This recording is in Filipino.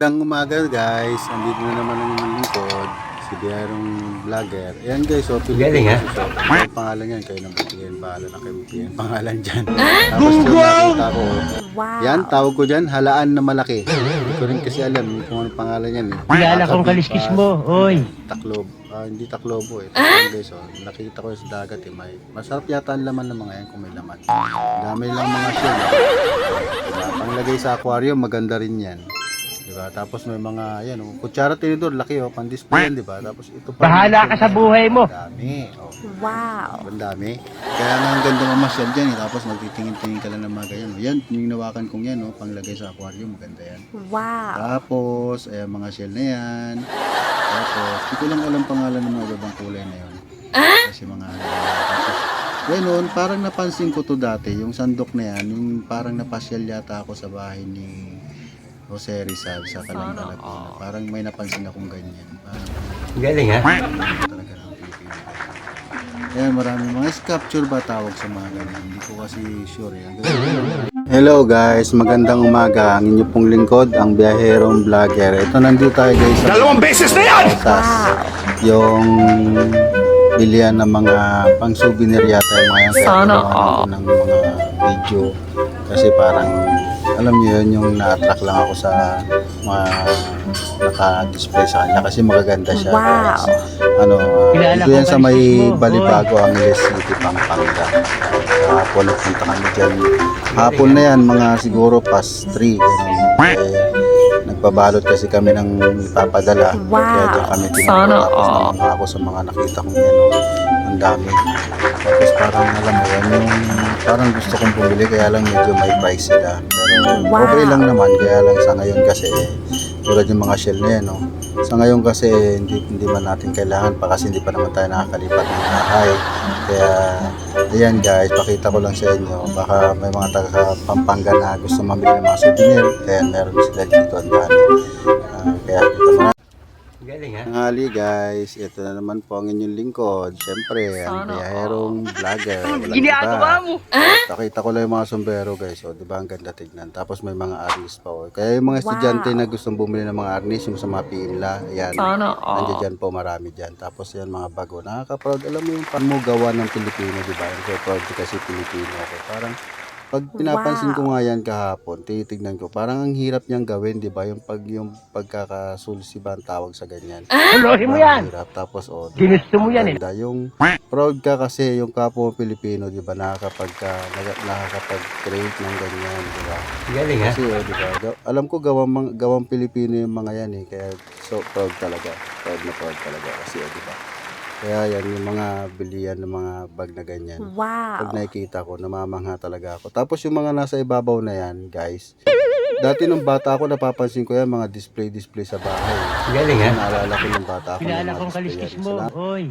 Magandang umaga guys, andito na naman ang inyong lingkod, si Biyahero Vlogger. Ayan guys, so Galing ha? so, ang pangalan yan, kayo nang bigyan, bahala na kayo bigyan pangalan dyan. Tapos yung nakita ko, yan, tawag ko dyan, halaan na malaki. Hindi ko rin kasi alam kung anong pangalan yan eh. Kilala kong kaliskis mo, oy. Taklob, hindi taklobo eh. Taklob guys, so, nakita ko sa dagat eh, masarap yata ang laman ng mga yan kung may laman. Dami lang mga shell. Diba? Panglagay sa aquarium, maganda rin yan. Diba? Tapos may mga, yan, kutsara tinidor, laki pan-display yan, diba? Tapos ito pa. Bahala ka sa buhay mo. Dami. Wow. Ang dami. Kaya nga ang ganda mamasyal dyan, tapos magtitingin-tingin ka lang ng mga ganyan. Yan, yung nawakan kong yan, panglagay sa aquarium, maganda yan. Wow. Tapos, ayan, mga shell na yan. Tapos, hindi ko lang alam pangalan ng mga ibang kulay na yun. Kasi mga, tapos, ganun, parang napansin ko to dati, yung sandok na yan, yung parang napasyal yata ako sa bahay ni Jose Rizal sa Calamba, Laguna. Parang may napansin akong ganyan. Parang Galing ha? talaga ng Pilipino. Ayan, maraming mga sculpture ba tawag sa mga ganyan. Hindi ko kasi sure yan. Hello guys, magandang umaga. Ang inyo pong lingkod, ang Biyaherong Vlogger. Ito nandito tayo guys sa Dalawang beses na yan! yung bilihan ng mga pang souvenir yata yung mga yan. Sana ng mga video. Kasi parang alam niyo yun, yung na-attract lang ako sa mga naka-display sa kanya kasi magaganda siya. Wow. Ito yan sa may Balibago, Angeles City, Pampanga. Hapon nagpunta kami dyan. Hapon na yan, mga siguro past 3. Nagbabalot kasi kami ng ipapadala. Wow. Kaya dyan kami tinatapos na ako sa mga nakita kong yan. Ang dami. Tapos parang alam mo yan, yung parang gusto kong bumili kaya lang medyo may price sila. Pero okay lang naman, kaya lang sa ngayon kasi tulad yung mga shell na yan, sa ngayon kasi hindi man natin kailangan pa kasi hindi pa naman tayo nakakalipat ng bahay. Kaya ayan guys, pakita ko lang sa inyo, baka may mga taga Pampanga na gusto mamili ng mga souvenir, kaya meron sila dito ang dami. Kaya dito mga Galing ha? tanghali guys, ito na naman po ang inyong lingkod. Siyempre, ang Biyaherong Vlogger. Ginagawa mo! Nakita ko lang yung mga sombrero guys, diba ang ganda tignan. Tapos may mga arnis pa. Kaya yung mga estudyante na gustong bumili ng mga arnis, yung sa mga piinla, ayan, nandiyan dyan po marami dyan. Tapos yan mga bago, nakaka-proud. Alam mo yung pamugawa ng Pilipino, diba? So proud kasi Pilipino ako. Parang pag pinapansin ko nga yan kahapon, titignan ko, parang ang hirap niyang gawin, di ba? Yung pagkakasulsi ba ang tawag sa ganyan? Tulohin mo yan! Hirap. Tapos, Ginusto mo yan eh. ganda. Yung proud ka kasi yung kapwa Pilipino, di ba? Nakakapag-create ng ganyan, di ba? Galing ha? Kasi, di ba? Alam ko gawang Pilipino yung mga yan eh. Kaya, so proud talaga. Proud talaga. Kasi, di ba? Kaya yan, yung mga bilihan ng mga bag na ganyan. Wow. Pag nakikita ko, namamangha talaga ako. Tapos yung mga nasa ibabaw na yan, guys. Dati nung bata ako, napapansin ko yan, mga display sa bahay. Galing ha? Naalala ko nung bata ako. Kilala mga kong display kaliskis yan. mo, oy.